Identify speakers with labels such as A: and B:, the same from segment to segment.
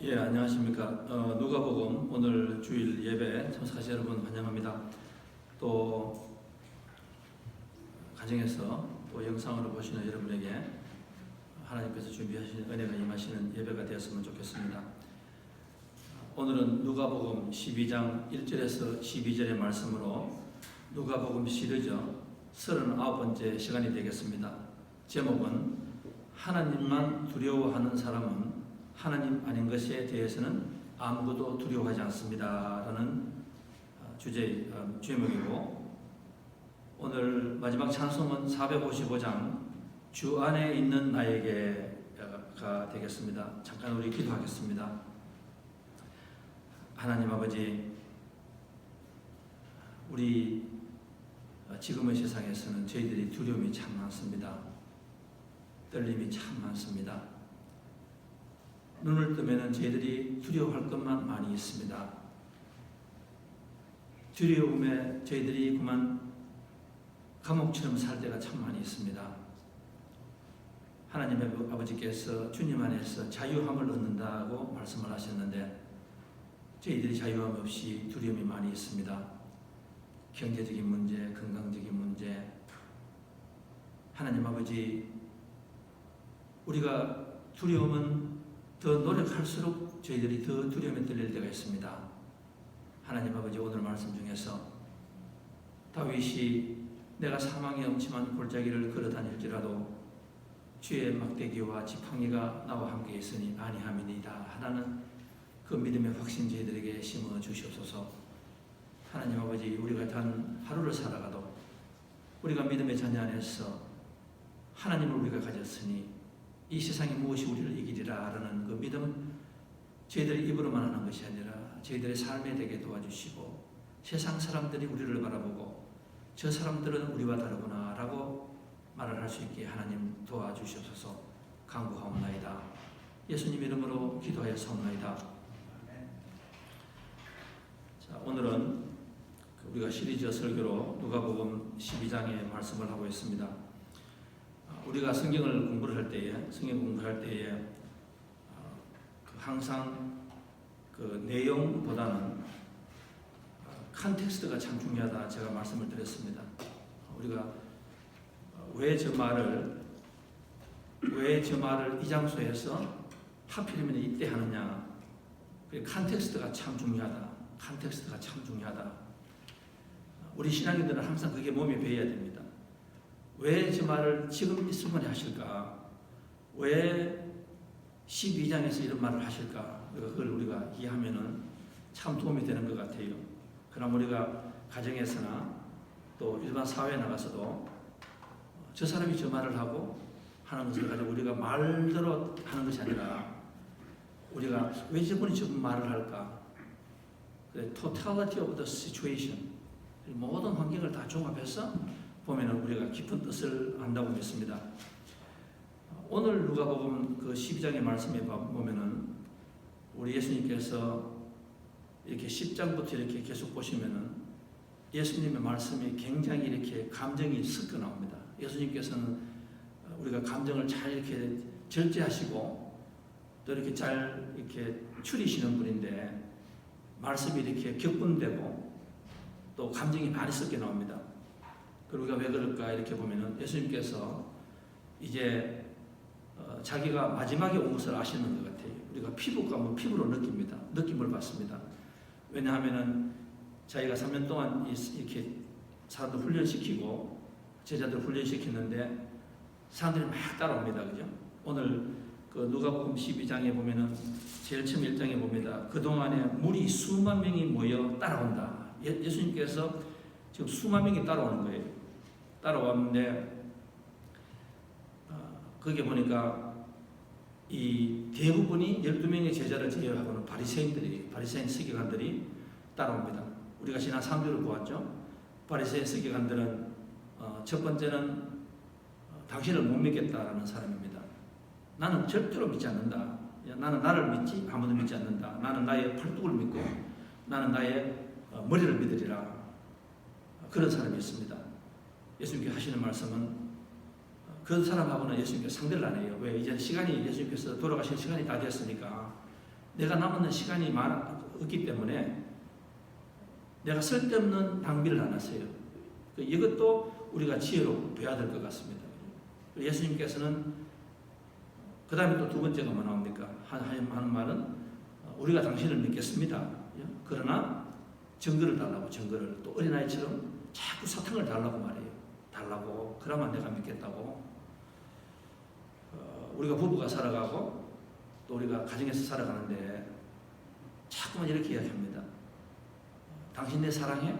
A: 예, 안녕하십니까. 누가복음 오늘 주일 예배 참석하신 여러분 환영합니다. 또 가정에서 또 영상으로 보시는 여러분에게 하나님께서 준비하신 은혜가 임하시는 예배가 되었으면 좋겠습니다. 오늘은 누가복음 12장 1절에서 12절의 말씀으로 누가복음 시리즈 39번째 시간이 되겠습니다. 제목은 하나님만 두려워하는 사람은 하나님 아닌 것에 대해서는 아무것도 두려워하지 않습니다 라는 주제의 제목이고, 오늘 마지막 찬송은 455장 주 안에 있는 나에게가 되겠습니다. 잠깐 우리 기도하겠습니다. 하나님 아버지, 우리 지금의 세상에서는 저희들이 두려움이 참 많습니다. 떨림이 참 많습니다. 눈을 뜨면 저희들이 두려워할 것만 많이 있습니다. 두려움에 저희들이 그만 감옥처럼 살 때가 참 많이 있습니다. 하나님의 아버지께서 주님 안에서 자유함을 얻는다고 말씀을 하셨는데, 저희들이 자유함 없이 두려움이 많이 있습니다. 경제적인 문제, 건강적인 문제. 하나님 아버지, 우리가 두려움은 더 노력할수록 저희들이 더 두려움에 떨릴 때가 있습니다. 하나님 아버지, 오늘 말씀 중에서 다윗이 내가 사망의 엄침한 골짜기를 걸어 다닐지라도 주의 막대기와 지팡이가 나와 함께 있으니 안위함이니이다 하라는 그 믿음의 확신 저희들에게 심어 주시옵소서. 하나님 아버지, 우리가 단 하루를 살아가도 우리가 믿음의 자녀 안에서 하나님을 우리가 가졌으니 이 세상이 무엇이 우리를 이기리라 라는 그 믿음, 저희들의 입으로만 하는 것이 아니라 저희들의 삶에 되게 도와주시고, 세상 사람들이 우리를 바라보고 저 사람들은 우리와 다르구나 라고 말을 할 수 있게 하나님 도와주시옵소서. 간구하옵나이다. 예수님 이름으로 기도하여 사옵나이다. 자, 오늘은 우리가 시리즈 설교로 누가복음 12장의 말씀을 하고 있습니다. 우리가 성경을 공부를 할 때에, 항상 그 내용보다는 컨텍스트가 참 중요하다 제가 말씀을 드렸습니다. 우리가 왜 저 말을 이 장소에서 하필이면 이때 하느냐, 그 컨텍스트가 참 중요하다. 우리 신앙인들은 항상 그게 몸에 배어야 됩니다. 왜 저 말을 지금 이 순간에 하실까? 왜 12장에서 이런 말을 하실까? 그걸 우리가 이해하면은 참 도움이 되는 것 같아요. 그럼 우리가 가정에서나 또 일반 사회에 나가서도 저 사람이 저 말을 하고 하는 것을 가지고 우리가 말대로 하는 것이 아니라, 우리가 왜 저분이 저 말을 할까? totality of the situation, 모든 환경을 다 종합해서 보면은 우리가 깊은 뜻을 안다고 믿습니다. 오늘 누가복음 그 12장의 말씀에 보면은 우리 예수님께서 이렇게 10장부터 이렇게 계속 보시면은 예수님의 말씀이 굉장히 이렇게 감정이 섞여 나옵니다. 예수님께서는 우리가 감정을 잘 이렇게 절제하시고 또 이렇게 잘 이렇게 추리시는 분인데, 말씀이 이렇게 격분되고 또 감정이 많이 섞여 나옵니다. 그리고 우리가 왜 그럴까 이렇게 보면은 예수님께서 이제 자기가 마지막에 온 것을 아시는 것 같아요. 우리가 피부감은 피부로 느낍니다. 느낌을 받습니다. 왜냐하면은 자기가 3년 동안 이렇게 사람들 훈련시키고 제자들 훈련시키는데 사람들이 막 따라옵니다. 그죠? 오늘 그 누가복음 12장에 보면은 제일 처음 1장에 봅니다. 그동안에 무리 수만 명이 모여 따라온다. 예수님께서 지금 수만 명이 따라오는 거예요. 따라왔는데 거기에 보니까 이 대부분이 12명의 제자를 제외하고는 바리새인 서기관들이 따라옵니다. 우리가 지난 3주를 보았죠. 바리새인 서기관들은 첫 번째는 당신을 못 믿겠다라는 사람입니다. 나는 절대로 믿지 않는다. 나는 나를 믿지 아무도 믿지 않는다. 나는 나의 팔뚝을 믿고 나는 나의 머리를 믿으리라. 그런 사람이 있습니다. 예수님께 하시는 말씀은 그 사람하고는 예수님께서 상대를 안 해요. 왜? 이제 시간이, 예수님께서 돌아가실 시간이 다 됐으니까 내가 남는 시간이 없기 때문에 내가 쓸데없는 낭비를 안 했어요. 이것도 우리가 지혜로 봐야 될 것 같습니다. 예수님께서는 그 다음에 또 두 번째가 뭐 나옵니까? 하는 말은 우리가 당신을 믿겠습니다. 그러나 증거를 달라고, 증거를. 또 어린아이처럼 자꾸 사탕을 달라고 말해요. 달라고. 그러면 내가 믿겠다고. 우리가 부부가 살아가고 또 우리가 가정에서 살아가는데 자꾸만 이렇게 이야기합니다. 당신 내 사랑해?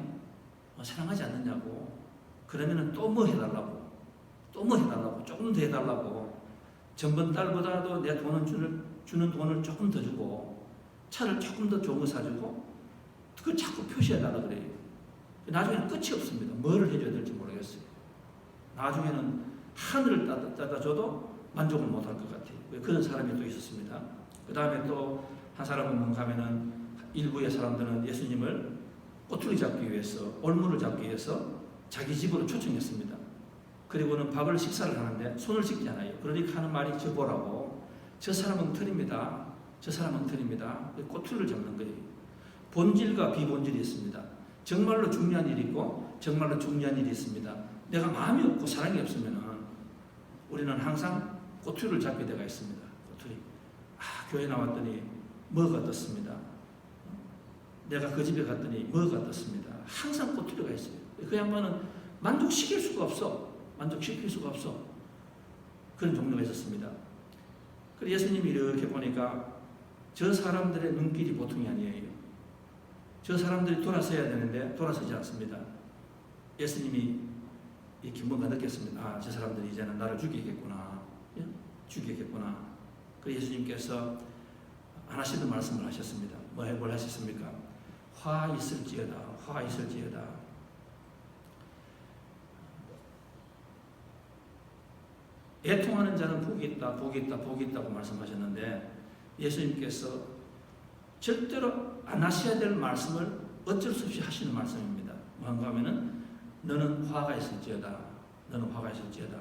A: 사랑하지 않느냐고. 그러면은 또 뭐 해달라고. 또 뭐 해달라고. 조금 더 해달라고. 전번 달보다도 내 돈을 주는 돈을 조금 더 주고 차를 조금 더 좋은 거 사주고 그걸 자꾸 표시해달라고 그래요. 나중에는 끝이 없습니다. 뭐를 해줘야 될지 모르겠어요. 나중에는 하늘을 따다줘도 만족을 못할 것 같아요. 그런 사람이 또 있었습니다. 그 다음에 또 한 사람은 가면은 일부의 사람들은 예수님을 꼬투리 잡기 위해서, 올무를 잡기 위해서 자기 집으로 초청했습니다. 그리고는 밥을 식사를 하는데 손을 씻잖아요. 그러니까 하는 말이 저 보라고. 저 사람은 엉터리입니다. 저 사람은 엉터리입니다. 꼬투리를 잡는 거예요. 본질과 비본질이 있습니다. 정말로 중요한 일이 있고 정말로 중요한 일이 있습니다. 내가 마음이 없고 사랑이 없으면 우리는 항상 꼬투리를 잡게 되어 있습니다. 꼬투리. 교회 나왔더니 뭐가 어떻습니다. 내가 그 집에 갔더니 뭐가 어떻습니다. 항상 꼬투리가 있어요. 그 양반은 만족시킬 수가 없어. 만족시킬 수가 없어. 그런 종류가 있었습니다. 그래서 예수님이 이렇게 보니까 저 사람들의 눈길이 보통이 아니에요. 저 사람들이 돌아서야 되는데 돌아서지 않습니다. 예수님이 이렇게 뭔가 느꼈습니다. 저 사람들이 이제는 나를 죽이겠구나. 죽이겠구나. 그래서 예수님께서 하나씩도 말씀을 하셨습니다. 뭘 하셨습니까? 화 있을지어다. 화 있을지어다. 애통하는 자는 복이 있다. 복이 있다. 복이 있다고 말씀하셨는데 예수님께서 절대로 안 하셔야 될 말씀을 어쩔 수 없이 하시는 말씀입니다. 뭔가 하면은 너는 화가 있을지어다. 너는 화가 있을지어다.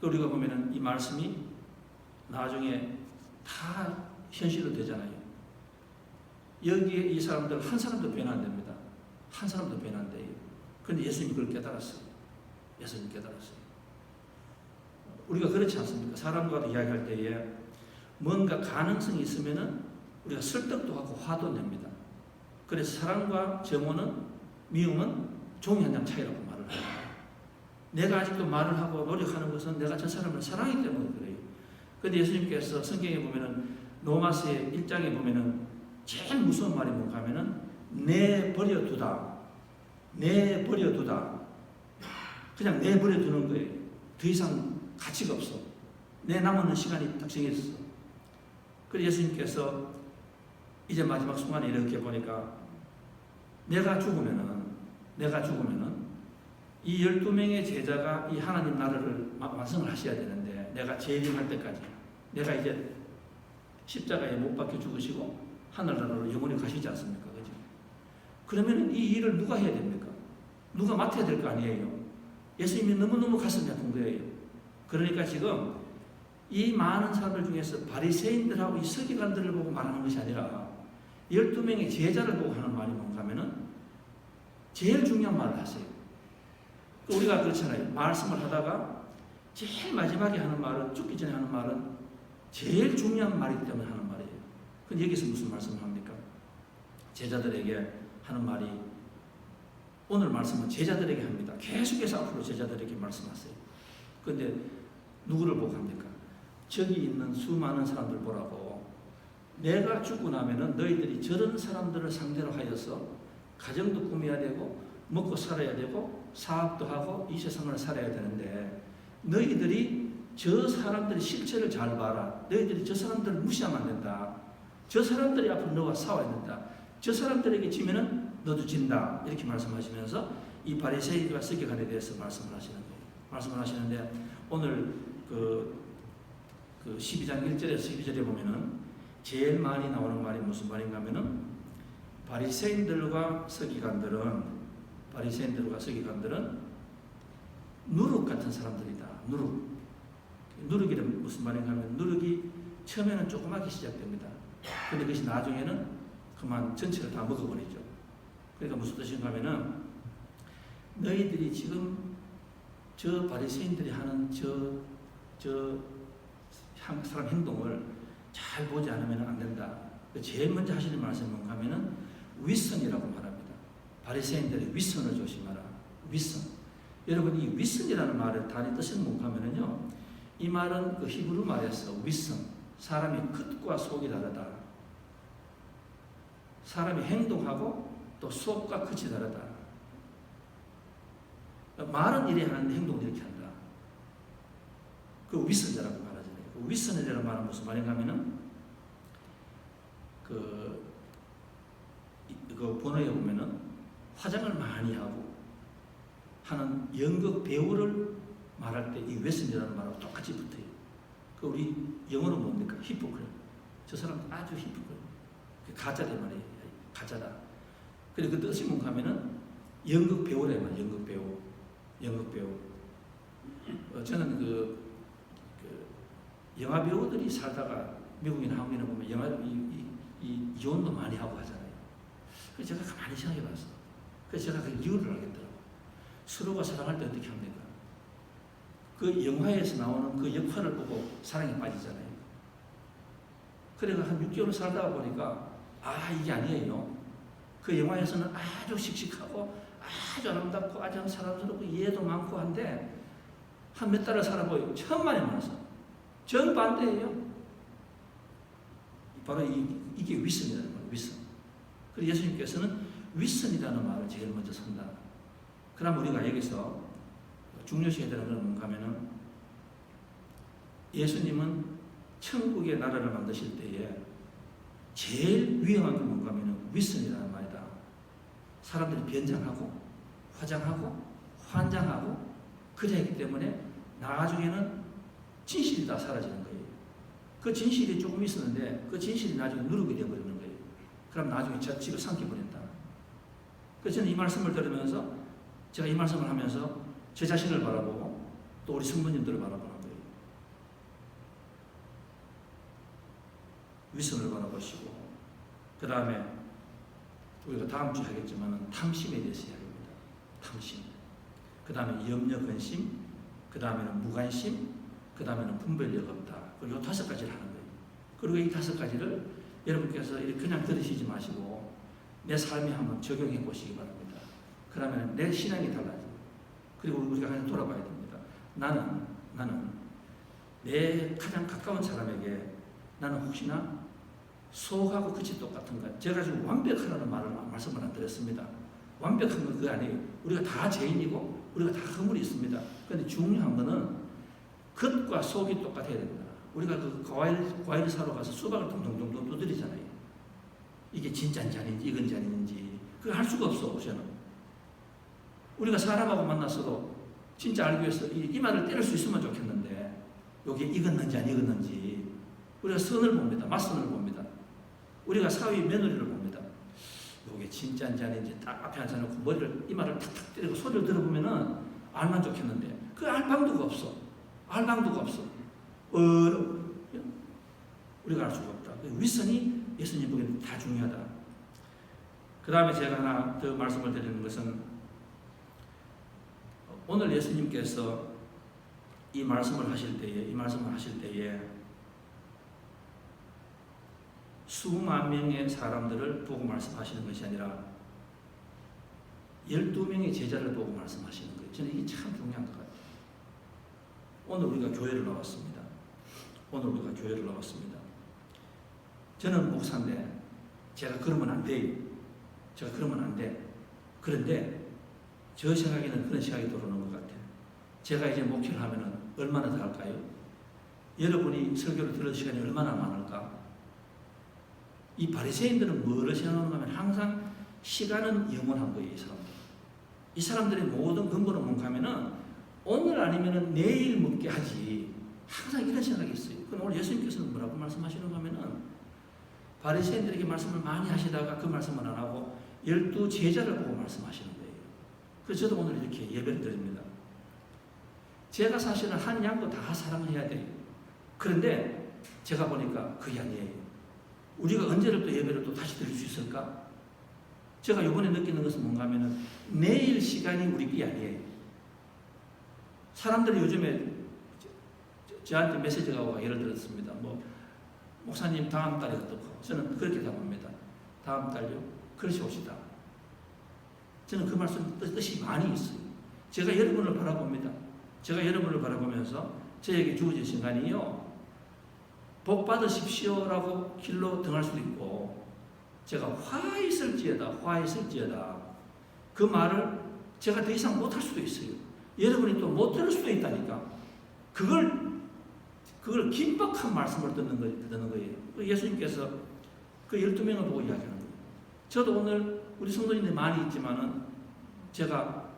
A: 우리가 보면은 이 말씀이 나중에 다 현실로 되잖아요. 여기에 이 사람들 한 사람도 변화 안 됩니다. 한 사람도 변화 안 돼요. 그런데 예수님이 그걸 깨달았어요. 예수님이 깨달았어요. 우리가 그렇지 않습니까? 사람과도 이야기할 때에 뭔가 가능성이 있으면은 우리가 설득도 하고 화도 냅니다. 그래서 사랑과 정오는, 미움은 종이 한 장 차이라고 말을 해요. 내가 아직도 말을 하고 노력하는 것은 내가 저 사람을 사랑하기 때문에 그래요. 그런데 예수님께서 성경에 보면은 로마서의 1장에 보면은 제일 무서운 말이 뭔가 하면은 내버려두다. 내버려두다. 그냥 내버려두는 거예요. 더 이상 가치가 없어. 내 남은 시간이 딱 정해졌어. 그래서 예수님께서 이제 마지막 순간에 이렇게 보니까 내가 죽으면은 이 12명의 제자가 이 하나님 나라를 완성을 하셔야 되는데 내가 재림할 때까지 내가 이제 십자가에 못 박혀 죽으시고 하늘나라로 영원히 가시지 않습니까? 그죠? 그러면 이 일을 누가 해야 됩니까? 누가 맡아야 될 거 아니에요? 예수님이 너무너무 가슴이 아픈 거예요. 그러니까 지금 이 많은 사람들 중에서 바리새인들하고 이 서기관들을 보고 말하는 것이 아니라 12명의 제자를 보고 하는 말이 뭔가 하면은 제일 중요한 말을 하세요. 우리가 그렇잖아요. 말씀을 하다가 제일 마지막에 하는 말은, 죽기 전에 하는 말은 제일 중요한 말이기 때문에 하는 말이에요. 근데 여기서 무슨 말씀을 합니까? 제자들에게 하는 말이, 오늘 말씀은 제자들에게 합니다. 계속해서 앞으로 제자들에게 말씀하세요. 근데 누구를 보고 합니까? 저기 있는 수많은 사람들 보라고. 내가 죽고 나면은 너희들이 저런 사람들을 상대로 하여서 가정도 꾸며야 되고 먹고 살아야 되고 사업도 하고 이 세상을 살아야 되는데 너희들이 저 사람들의 실체를 잘 봐라. 너희들이 저 사람들을 무시하면 안 된다. 저 사람들이 앞으로 너와 싸워야 된다. 저 사람들에게 지면은 너도 진다. 이렇게 말씀하시면서 이 바리새인과 서기관에 대해서 말씀을 하시는 거예요. 말씀을 하시는데 오늘 그 12장 1절에서 12절에 보면은 제일 많이 나오는 말이 무슨 말인가 하면은 바리새인들과 서기관들은 누룩 같은 사람들이다. 누룩이란 무슨 말인가 하면 누룩이 처음에는 조그맣게 시작됩니다. 근데 그것이 나중에는 그만 전체를 다 먹어버리죠. 그러니까 무슨 뜻인가 하면은 너희들이 지금 저 바리새인들이 하는 저 사람 행동을 잘 보지 않으면 안 된다. 제일 먼저 하시는 말씀은 뭔가 하면은 윗선이라고 말합니다. 바리새인들의 윗선을 조심하라. 윗선. 여러분 이 윗선이라는 말의 단위 뜻은 뭔가 하면은요. 이 말은 그 히브리 말에서 윗선. 사람의 끝과 속이 다르다. 사람이 행동하고 또 속과 끝이 다르다. 말은 이래 하는데 행동은 이렇게 한다. 그 윗선이라고 말하잖아요. 그 윗선이라는 말은 무슨 말인가 하면은 그 번호에 보면은 화장을 많이 하고 하는 연극 배우를 말할 때 이 윗선이라는 말하고 똑같이 붙어요. 그 우리 영어로 뭡니까? 히포크레. 저 사람 아주 히포크레. 가짜란 말이에요. 가짜다. 그리고 그 뜻이 뭔가 하면은 연극 배우래 말. 연극 배우. 저는 그 영화 배우들이 살다가 미국이나 한국이나 보면 영화 이혼도 많이 하고 하잖아요. 그래서 제가 가만히 생각해봤어. 그래서 제가 그 이유를 알겠더라고. 서로가 사랑할 때 어떻게 합니까? 그 영화에서 나오는 그 역할을 보고 사랑에 빠지잖아요. 그래서 한 6개월 살다가 보니까 이게 아니에요. 그 영화에서는 아주 씩씩하고 아주 아름답고 아주 사랑스럽고 이해도 많고 한데 한 몇 달을 살아보요. 천만에 많아서 정반대예요. 바로 이게 윗선이라는 거예요. 윗선. 그리고 예수님께서는 윗선이라는 말을 제일 먼저 쓴다. 그럼 우리가 여기서 중요시해야 되는 건 뭔가 하면은 예수님은 천국의 나라를 만드실 때에 제일 위험한 게 뭔가 하면은 윗선이라는 말이다. 사람들이 변장하고 화장하고 환장하고 그래야 하기 때문에 나중에는 진실이 다 사라지는 거예요. 그 진실이 조금 있었는데 그 진실이 나중에 누룩이 되어버리는 거예요. 그럼 나중에 지가 삼켜버린다. 그래서 저는 이 말씀을 들으면서 제가 이 말씀을 하면서 제 자신을 바라보고 또 우리 성도님들을 바라보는 거예요. 윗선을 바라보시고 그 다음에 우리가 다음 주에 하겠지만 탐심에 대해서 이야기합니다. 탐심. 그 다음에 염려, 근심, 그 다음에는 무관심, 그 다음에는 분별력 없다. 그리고 5가지를 하는 거예요. 그리고 이 5가지를 여러분께서 이렇게 그냥 들으시지 마시고 내 삶에 한번 적용해 보시기 바랍니다. 그러면 내 신앙이 달라져요. 그리고 우리가 그냥 돌아봐야 됩니다. 나는 내 가장 가까운 사람에게 나는 혹시나 속하고 끝이 똑같은가? 제가 지금 완벽하라는 말씀을 안 드렸습니다. 완벽한 건 그거 아니에요. 우리가 다 죄인이고 우리가 다 허물이 있습니다. 그런데 중요한 거는 겉과 속이 똑같아야 됩니다. 우리가 그 과일 사러 가서 수박을 동동동동 두드리잖아요. 이게 진짜인지 아닌지 이건지 아닌지 그걸 알 수가 없어. 저는 우리가 사람하고 만났어도 진짜 알기 위해서 이 말을 때릴 수 있으면 좋겠는데 여기에 익었는지 안 익었는지 우리가 선을 봅니다. 맞선을 봅니다. 우리가 사위 며느리를 봅니다. 이게 진짜인지 아닌지 딱 앞에 앉아놓고 머리를 이마를 탁탁 때리고 소리를 들어보면은 알만 좋겠는데 그 알 방도가 없어. 알 방도가 없어. 우리가 알 수가 없다. 윗선이 예수님 보기에는 다 중요하다. 그 다음에 제가 하나 더 말씀을 드리는 것은 오늘 예수님께서 이 말씀을 하실 때에 수만 명의 사람들을 보고 말씀하시는 것이 아니라 12명의 제자를 보고 말씀하시는 거예요. 저는 이게 참 중요한 것 같아요. 오늘 우리가 교회를 나왔습니다. 저는 목사인데 제가 그러면 안 돼요. 그런데 저 생각에는 그런 생각이 들어오는 것 같아요. 제가 이제 목회를 하면은 얼마나 더 할까요? 여러분이 설교를 들을 시간이 얼마나 많을까? 이 바리새인들은 뭐를 생각하는가 하면 항상 시간은 영원한 거예요. 이 사람들의 모든 근거는 뭔가 하면은 오늘 아니면은 내일 먹게 하지. 항상 이런 생각이 있어요. 그럼 오늘 예수님께서는 뭐라고 말씀하시는가 하면은 바리새인들에게 말씀을 많이 하시다가 그 말씀을 안 하고 12 제자를 보고 말씀하시는 거예요. 그래서 저도 오늘 이렇게 예배를 드립니다. 제가 사실은 한 양도 다 사랑해야 돼요. 그런데 제가 보니까 그게 아니에요. 우리가 언제를 또 예배를 또 다시 드릴 수 있을까? 제가 이번에 느끼는 것은 뭔가 하면은 내일 시간이 우리 게 아니에요. 사람들이 요즘에 저한테 메시지가 오고 예를 들었습니다. 뭐 목사님 다음 달에 어떻고? 저는 그렇게 답합니다. 다음 달요? 그러시옵시다. 저는 그 말씀 뜻이 많이 있어요. 제가 여러분을 바라봅니다. 제가 여러분을 바라보면서 저에게 주어진 시간이요. 복 받으십시오라고 길로 등할 수도 있고 제가 화 있을지어다 그 말을 제가 더 이상 못할 수도 있어요. 여러분이 또 못 들을 수도 있다니까. 그걸 긴박한 말씀을 듣는 거예요. 예수님께서 그 12명을 보고 이야기하는 거예요. 저도 오늘 우리 성도님들이 많이 있지만은 제가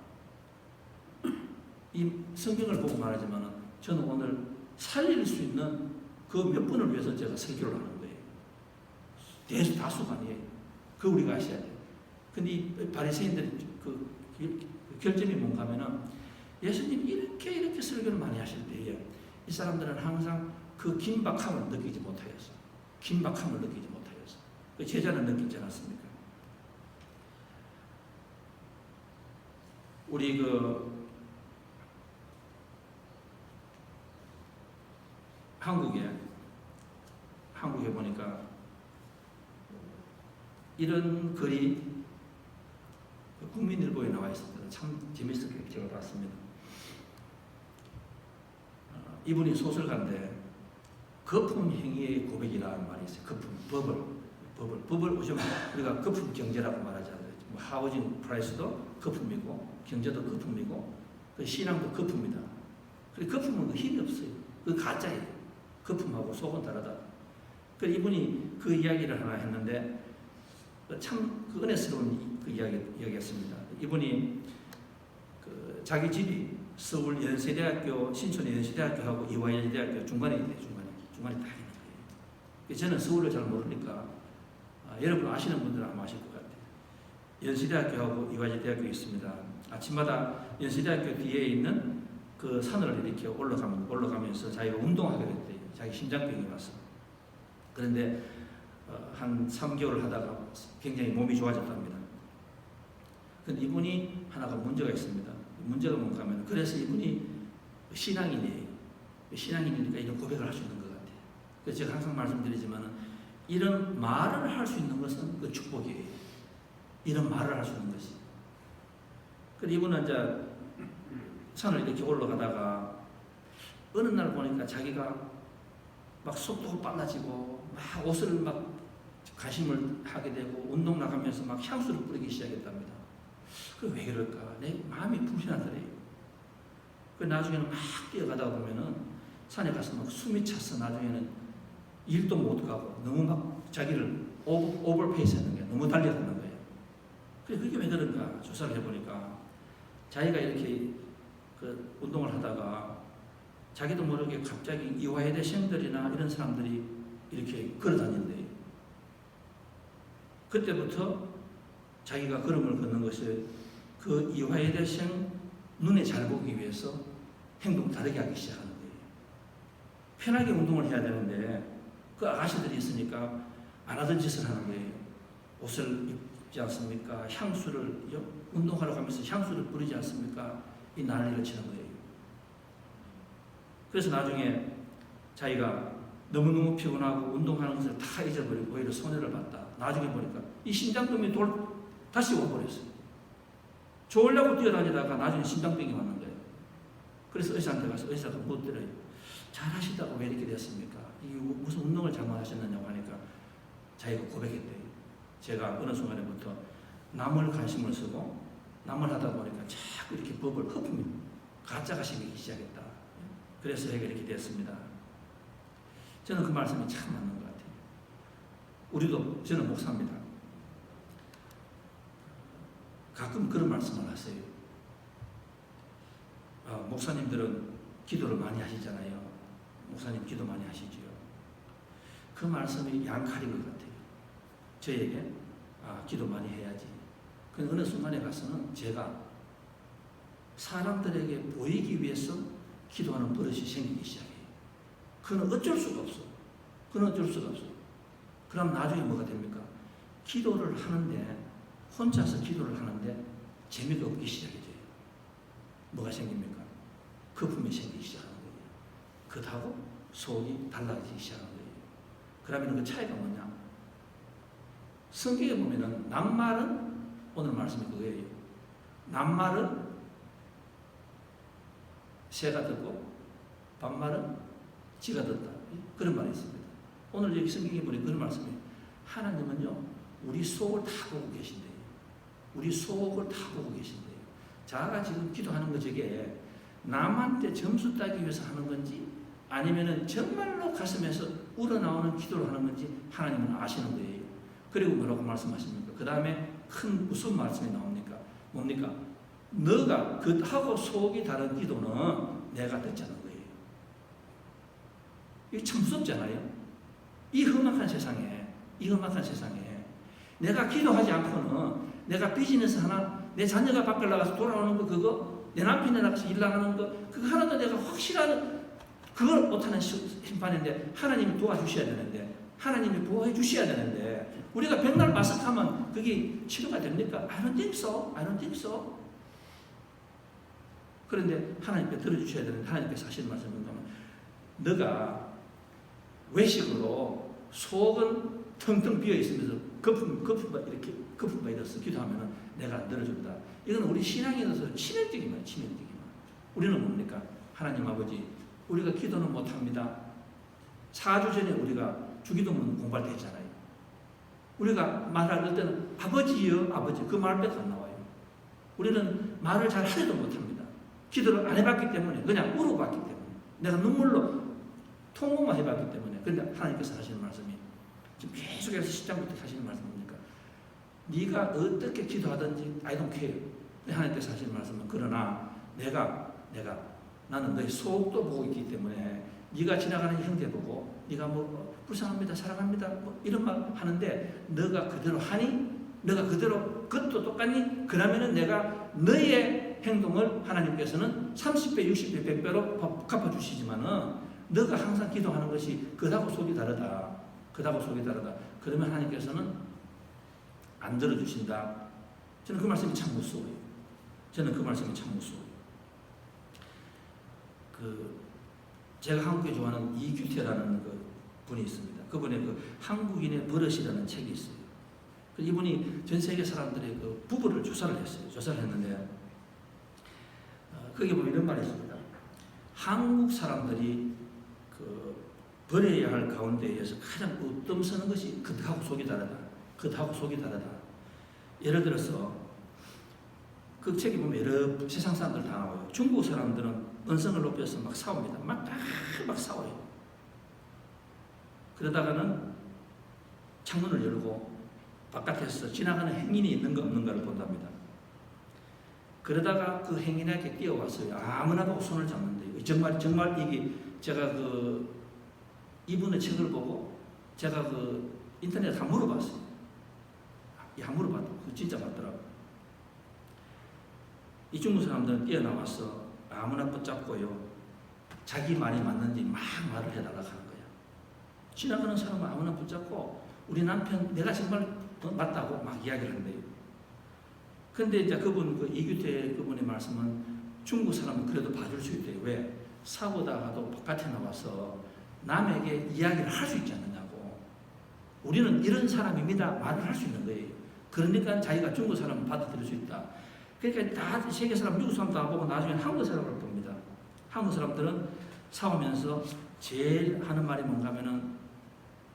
A: 이 성경을 보고 말하지만은 저는 오늘 살릴 수 있는 그 몇 분을 위해서 제가 설교를 하는 거예요. 다수가 아니에요. 그 우리가 아셔야 돼요. 근데 이 바리새인들의 그 결점이 뭔가 하면은 예수님 이렇게 설교를 많이 하실 때에 이 사람들은 항상 그 긴박함을 느끼지 못하여서 그 제자는 느끼지 않았습니까? 우리 한국에 보니까 이런 글이 국민일보에 나와 있습니다. 참 재밌었게 제가 봤습니다. 이분이 소설가인데 거품 행위의 고백이라는 말이 있어요. 법을 요즘 우리가 거품 경제라고 말하잖아요. 뭐 하우징 프라이스도 거품이고 경제도 거품이고 그 신앙도 거품이다. 그리고 거품은 그 힘이 없어요. 그 가짜예요. 거품하고 속은 다르다. 그래서 이분이 그 이야기를 하나 했는데 참 그 은혜스러운 그 이야기였습니다. 이분이 자기 집이 서울 연세대학교, 신촌 연세대학교하고 이화여대학교 중간에 있대요. 중간에 딱 있는 거예요. 저는 서울을 잘 모르니까 여러분 아시는 분들은 아마 아실 것 같아요. 연세대학교하고 이화여대학교 있습니다. 아침마다 연세대학교 뒤에 있는 그 산을 이렇게 올라가면서 자기가 운동하게 됐대요. 자기 심장병이 왔어. 그런데 한 3개월을 하다가 굉장히 몸이 좋아졌답니다. 그런데 이분이 하나가 문제가 있습니다. 문제가 뭔가 하면 그래서 이분이 신앙인이에요. 신앙인이니까 이런 고백을 할 수 있는 것 같아요. 그래서 제가 항상 말씀드리지만 이런 말을 할 수 있는 것은 그 축복이에요. 이런 말을 할 수 있는 것이. 그런데 이분은 이제 산을 이렇게 올라가다가 어느 날 보니까 자기가 막 속도가 빨라지고 막 옷을 막 가심을 하게 되고 운동 나가면서 막 향수를 뿌리기 시작했답니다. 그 왜 그럴까? 내 마음이 불편하더래요. 그 나중에는 막 뛰어가다 보면은 산에 가서 막 숨이 차서 나중에는 일도 못 가고 너무 막 자기를 오버페이스 하는 거예요. 너무 달려가는 거예요. 그래 그게 왜 그런가 조사를 해보니까 자기가 이렇게 그 운동을 하다가 자기도 모르게 갑자기 이화여대생들이나 이런 사람들이 이렇게 걸어다닌대요. 그때부터 자기가 걸음을 걷는 것을 그 이화여대생 눈에 잘 보기 위해서 행동 다르게 하기 시작하는 거예요. 편하게 운동을 해야 되는데 그 아가씨들이 있으니까 안 하던 짓을 하는 거예요. 옷을 입지 않습니까? 향수를 운동하러 가면서 향수를 뿌리지 않습니까? 이 난리를 치는 거예요. 그래서 나중에 자기가 너무너무 피곤하고 운동하는 것을 다 잊어버리고 오히려 손해를 봤다. 나중에 보니까 이 심장병이 다시 와버렸어요. 좋으려고 뛰어다니다가 나중에 심장병이 왔는 거예요. 그래서 의사한테 가서 의사가 묻더래요. 잘하시다가 왜 이렇게 됐습니까? 이 무슨 운동을 잘못하셨느냐고 하니까 자기가 고백했대요. 제가 어느 순간에부터 남을 관심을 쓰고 남을 하다 보니까 자꾸 이렇게 법을 가짜가 생기기 시작했다. 그래서 해결이 이렇게 됐습니다. 저는 그 말씀이 참 맞는 것 같아요. 저는 목사입니다. 가끔 그런 말씀을 하세요. 목사님들은 기도를 많이 하시잖아요. 목사님 기도 많이 하시지요. 그 말씀이 양칼인 것 같아요. 저에게 기도 많이 해야지. 그 어느 순간에 가서는 제가 사람들에게 보이기 위해서 기도하는 버릇이 생기기 시작해요. 그건 어쩔 수가 없어. 그럼 나중에 뭐가 됩니까? 기도를 하는데 혼자서 기도를 하는데 재미가 없기 시작해져요. 뭐가 생깁니까? 거품이 생기기 시작하는 거예요. 겉하고 속이 달라지기 시작하는 거예요. 그러면 그 차이가 뭐냐? 성경에 보면은 낱말은 오늘 말씀이 그거예요. 낱말은 새가 듣고 반말은 쥐가 듣다. 그런 말이 있습니다. 오늘 여기 성경에 보니 그런 말씀이에요. 하나님은요 우리 속을 다 보고 계신대요. 우리 속을 다 보고 계신대요. 자가 지금 기도하는 거 저게 남한테 점수 따기 위해서 하는 건지 아니면은 정말로 가슴에서 우러나오는 기도를 하는 건지 하나님은 아시는 거예요. 그리고 뭐라고 말씀하십니까? 그 다음에 큰 무슨 말씀이 나옵니까? 뭡니까? 너가 겉하고 속이 다른 기도는 내가 듣자는 거예요. 이게 참 무섭잖아요. 이 험악한 세상에 내가 기도하지 않고는 내가 비즈니스 하나 내 자녀가 밖을 나가서 돌아오는 거 그거 내 남편이 나가서 일 나가는 거 그거 하나도 내가 확실한 그걸 못하는 심판인데 하나님이 도와주셔야 되는데 하나님이 보호해 주셔야 되는데 우리가 백날 마스크하면 그게 치료가 됩니까? I don't think so. 그런데 하나님께 들어주셔야 되는데 하나님께서 하시는 말씀은 뭐냐면 너가 외식으로 속은 텅텅 비어 있으면서 거품과 이렇게 거품과 이렇서 기도하면 내가 안 들어준다. 이건 우리 신앙에 있어서 치명적이만. 우리는 뭡니까? 하나님 아버지 우리가 기도는 못합니다. 4주 전에 우리가 주기도문 공부할 때 했잖아요. 우리가 말할 때는 아버지요 아버지 그 말밖에 안 나와요. 우리는 말을 잘 하지도 못합니다. 기도를 안 해봤기 때문에 그냥 울어봤기 때문에 내가 눈물로 통곡만 해봤기 때문에. 그런데 하나님께서 하시는 말씀이 지금 계속해서 10장부터 하시는 말씀입니까? 네가 어떻게 기도하든지 I don't care. 하나님께서 하시는 말씀은 그러나 나는 너의 속도 보고 있기 때문에 네가 지나가는 형제 보고 네가 뭐 불쌍합니다 사랑합니다 뭐 이런 말 하는데 너가 그대로 하니? 너가 그대로 그것도 똑같니? 그러면은 내가 너의 행동을 하나님께서는 30배 60배 100배로 갚아주시지만은 너가 항상 기도하는 것이 겉하고 속이 다르다. 그러면 하나님께서는 안 들어주신다. 저는 그 말씀이 참 무서워요. 제가 한국에 좋아하는 이규태라는 그 분이 있습니다. 그분의 그 한국인의 버릇이라는 책이 있어요. 이분이 전 세계 사람들의 그 부부를 조사를 했어요. 조사를 했는데 거기 보면 이런 말이 있습니다. 한국 사람들이 그 버려야 할 가운데에서 가장 으뜸서는 것이 겉하고 속이 다르다. 예를 들어서 그 책에 보면 여러 세상 사람들 다 나와요. 중국 사람들은 언성을 높여서 막 싸웁니다. 막 싸워요. 그러다가는 창문을 열고 바깥에서 지나가는 행인이 있는가 없는가를 본답니다. 그러다가 그 행인에게 뛰어와서 아무나 보고 손을 잡는데 정말 이게 제가 이분의 책을 보고 제가 인터넷에 다 물어봤어요. 그거 진짜 맞더라고요. 이 중국 사람들은 뛰어나와서 아무나 붙잡고요. 자기 말이 맞는지 막 말을 해달라고 하는 거예요. 지나가는 사람은 아무나 붙잡고 우리 남편 내가 정말 맞다고 막 이야기를 한대요. 근데 이제 이규태 그분의 말씀은 중국 사람은 그래도 봐줄 수 있대요. 왜? 사고다가도 바깥에 나와서 남에게 이야기를 할 수 있지 않느냐고. 우리는 이런 사람입니다. 말을 할 수 있는 거예요. 그러니까 자기가 중국 사람을 받아들일 수 있다. 그러니까 다 세계 사람, 미국 사람 다 보고 나중에 한국 사람을 봅니다. 한국 사람들은 싸우면서 제일 하는 말이 뭔가 하면은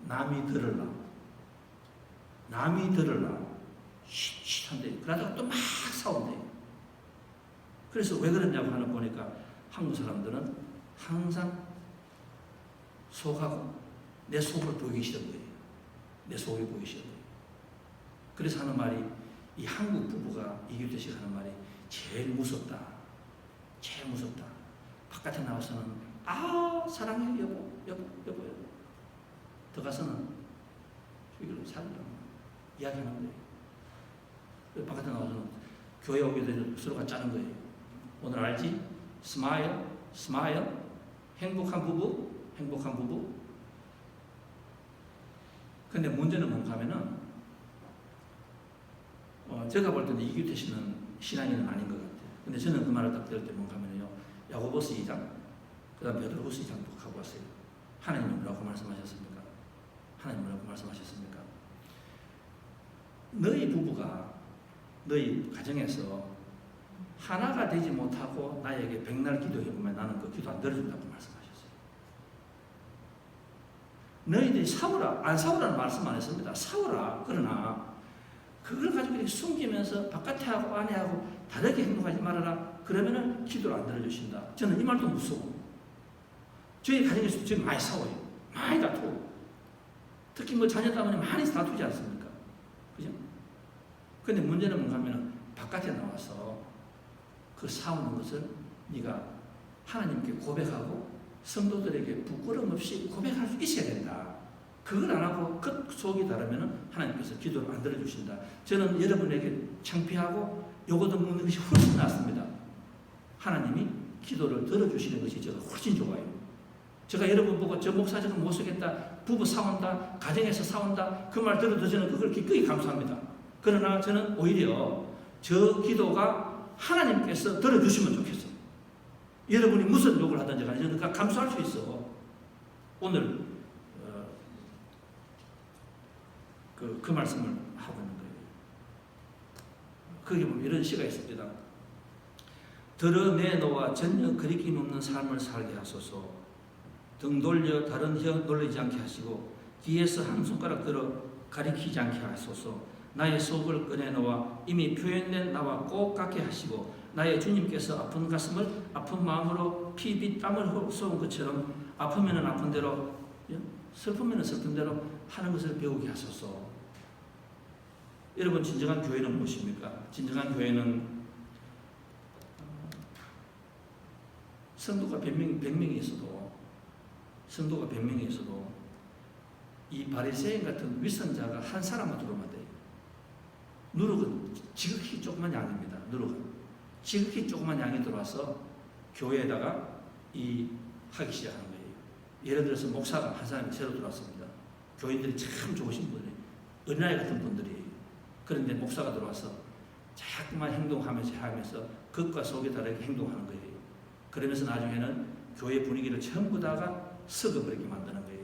A: 남이 들으라. 쉿 한대. 그러다가 또 막 싸운대요. 그래서 왜 그러냐고 하는 보니까 한국 사람들은 항상 속하고 내 속을 보이기 싫은 거예요. 그래서 하는 말이 이 한국 부부가 이규태 씨가 하는 말이 제일 무섭다. 바깥에 나와서는 사랑해 여보. 들어가서는 이걸 살리라 이야기하는 거예요. 바깥에 나와서는 교회 오게 되면 서로가 짜는 거예요. 오늘 알지? 스마일. 행복한 부부. 근데 문제는 뭔가 하면은 제가 볼 때는 이규태 씨는 신앙인은 아닌 것 같아요. 근데 저는 그 말을 딱 들을 때 뭔가 하면요, 야고보스 2장, 그 다음 베드로후서 2장도 가고 왔어요. 하나님은 뭐라고 말씀하셨습니까? 하나님은 뭐라고 말씀하셨습니까? 너희 부부가 너희 가정에서 하나가 되지 못하고 나에게 백날 기도해보면 나는 그 기도 안 들어준다고 말씀하셨어요. 너희들이 싸우라, 안 싸우라는 말씀 안 했습니다. 싸우라. 그러나 그걸 가지고 이렇게 숨기면서 바깥에 하고 안에 하고 다르게 행동하지 말아라. 그러면은 기도를 안 들어주신다. 저는 이 말도 무서워. 저희 가정에서도 저희 많이 싸워요. 많이 다투고. 특히 뭐 자녀 때문에 많이 다투지 않습니까? 그죠? 근데 문제는 뭔가 하면 바깥에 나와서 그 싸우는 것을 네가 하나님께 고백하고 성도들에게 부끄럼 없이 고백할 수 있어야 된다. 그걸 안 하고 그 속이 다르면 하나님께서 기도를 안 들어주신다. 저는 여러분에게 창피하고 요거도 묻는 것이 훨씬 낫습니다. 하나님이 기도를 들어주시는 것이 제가 훨씬 좋아요. 제가 여러분 보고 저 목사 지금 못 쓰겠다, 부부 싸운다, 가정에서 싸운다, 그 말 들어도 저는 그걸 기꺼이 감사합니다. 그러나 저는 오히려 저 기도가 하나님께서 들어주시면 좋겠어. 여러분이 무슨 욕을 하든지 간에 저는 감수할 수 있어. 오늘 그 말씀을 하고 있는 거예요. 거기 보면 이런 시가 있습니다. 드러내놓아 전혀 거리낌 없는 삶을 살게 하소서. 등 돌려 다른 혀 놀리지 않게 하시고 뒤에서 한 손가락 들어 가리키지 않게 하소서. 나의 속을 꺼내놓아 이미 표현된 나와 꼭 같게 하시고 나의 주님께서 아픈 가슴을 아픈 마음으로 피비 땀을 쏟은 것처럼 아프면 아픈 대로 슬프면 슬픈 대로 하는 것을 배우게 하소서. 여러분, 진정한 교회는 무엇입니까? 진정한 교회는 성도가 100명이 있어도 성도가 100명이 있어도 이 바리새인 같은 위선자가 한 사람만 들어오면 돼요. 누룩은 지극히 조그만 양입니다. 누룩은 지극히 조그만 양이 들어와서 교회에다가 하기 시작하는 거예요. 예를 들어서 목사가 한 사람이 새로 들어왔습니다. 교인들이 참 좋으신 분들이 어린아이 같은 분들이에요. 그런데 목사가 들어와서 자꾸만 행동하면서 겉과 속이 다르게 행동하는 거예요. 그러면서 나중에는 교회 분위기를 전부 다가 썩어버리게 만드는 거예요.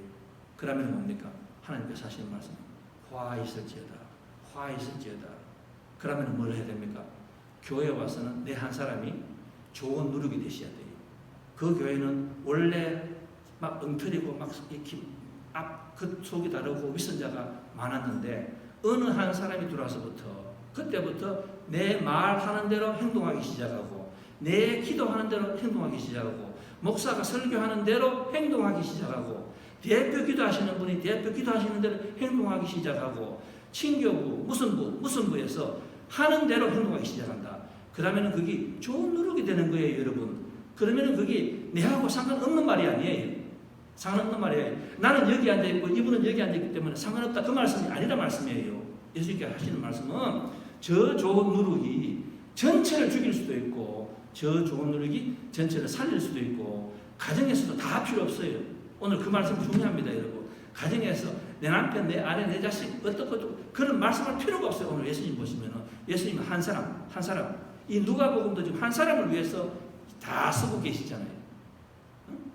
A: 그러면 뭡니까? 하나님께서 하시는 말씀, 화 있을지어다. 화 있을지어다. 그러면 뭘 해야 됩니까? 교회에 와서는 내 한 사람이 좋은 누룩이 되셔야 돼요. 그 교회는 원래 막 엉터리고 막 이렇게 그 속이 다르고 위선자가 많았는데 어느 한 사람이 들어와서부터 그때부터 내 말하는 대로 행동하기 시작하고 내 기도하는 대로 행동하기 시작하고 목사가 설교하는 대로 행동하기 시작하고 대표 기도하시는 분이 대표 기도하시는 대로 행동하기 시작하고 친교부 무슨 부에서 하는 대로 행동하기 시작한다. 그러면 그게 좋은 누룩이 되는 거예요, 여러분. 그러면 그게 내하고 상관없는 말이 아니에요. 상관없는 말이에요. 나는 여기 앉아있고 이분은 여기 앉아있기 때문에 상관없다. 그 말씀이 아니라 말씀이에요. 예수님께서 하시는 말씀은 저 좋은 누룩이 전체를 죽일 수도 있고 저 좋은 누룩이 전체를 살릴 수도 있고 가정에서도 다 필요 없어요. 오늘 그 말씀 중요합니다, 여러분. 가정에서 내 남편, 내 아내, 내 자식 어떤 것도 그런 말씀할 필요가 없어요. 오늘 예수님 보시면은 예수님은 한 사람 이 누가복음도 지금 한 사람을 위해서 다 쓰고 계시잖아요. 응?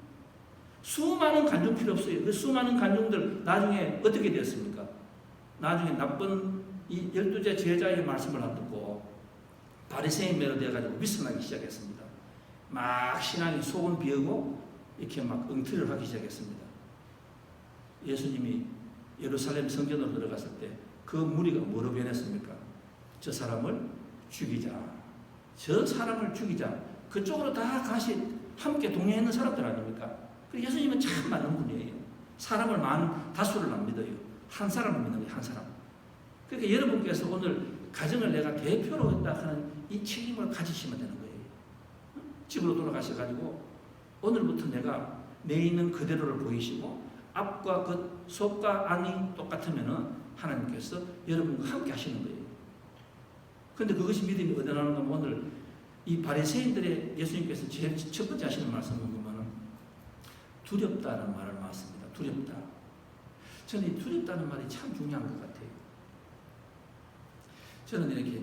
A: 수많은 간증 필요 없어요. 그 수많은 간증들 나중에 어떻게 되었습니까? 나중에 나쁜 이 12제 제자의 말씀을 안 듣고 바리새인 매로 되어가지고 위선하기 시작했습니다. 막 신앙이 속은 비우고 이렇게 막 엉터리를 하기 시작했습니다. 예수님이 예루살렘 성전으로 들어갔을 때 그 무리가 뭐로 변했습니까? 저 사람을 죽이자. 저 사람을 죽이자. 그쪽으로 다 같이 함께 동행했는 사람들 아닙니까? 그래서 예수님은 참 많은 분이에요. 사람을 다수를 안 믿어요. 한 사람을 믿는 거예요. 한 사람. 그러니까 여러분께서 오늘 가정을 내가 대표로 한다 하는 이 책임을 가지시면 되는 거예요. 집으로 돌아가셔가지고 오늘부터 내가 내 있는 그대로를 보이시고 앞과 겉, 속과 안이 똑같으면은 하나님께서 여러분과 함께 하시는 거예요. 그런데 그것이 믿음이 어디 나는가 하면 오늘 이 바리새인들의 예수님께서 제일 첫 번째 하시는 말씀은 뭐냐면 두렵다는 말을 맞습니다. 두렵다. 저는 이 두렵다는 말이 참 중요한 것 같아요. 저는 이렇게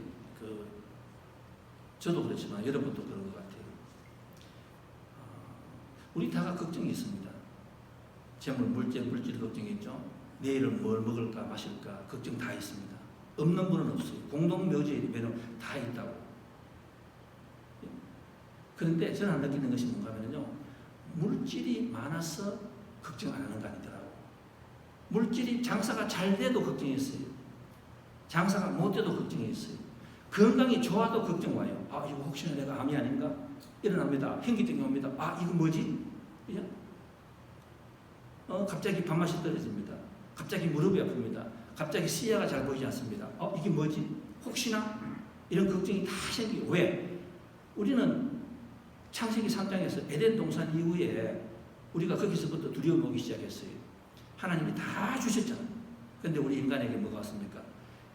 A: 저도 그렇지만 여러분도 그런 것 같아요. 우리 다가 걱정이 있습니다. 재물, 물질 걱정이 있죠. 내일은 뭘 먹을까 마실까 걱정 다 있습니다. 없는 분은 없어요. 공동묘지에는 다 있다고. 그런데 저는 느끼는 것이 뭔가 하면요, 물질이 많아서 걱정 안 하는 거 아니더라고. 물질이 장사가 잘 돼도 걱정이 있어요. 장사가 못 돼도 걱정이 있어요. 건강이 좋아도 걱정 와요. 아, 이거 혹시나 내가 암이 아닌가? 일어납니다. 현기증이 옵니다. 아, 이거 뭐지? 갑자기 밥맛이 떨어집니다. 갑자기 무릎이 아픕니다. 갑자기 시야가 잘 보이지 않습니다. 이게 뭐지? 혹시나? 이런 걱정이 다 생기고. 왜? 우리는 창세기 3장에서 에덴 동산 이후에 우리가 거기서부터 두려움 오기 시작했어요. 하나님이 다 주셨잖아요. 그런데 우리 인간에게 뭐가 왔습니까?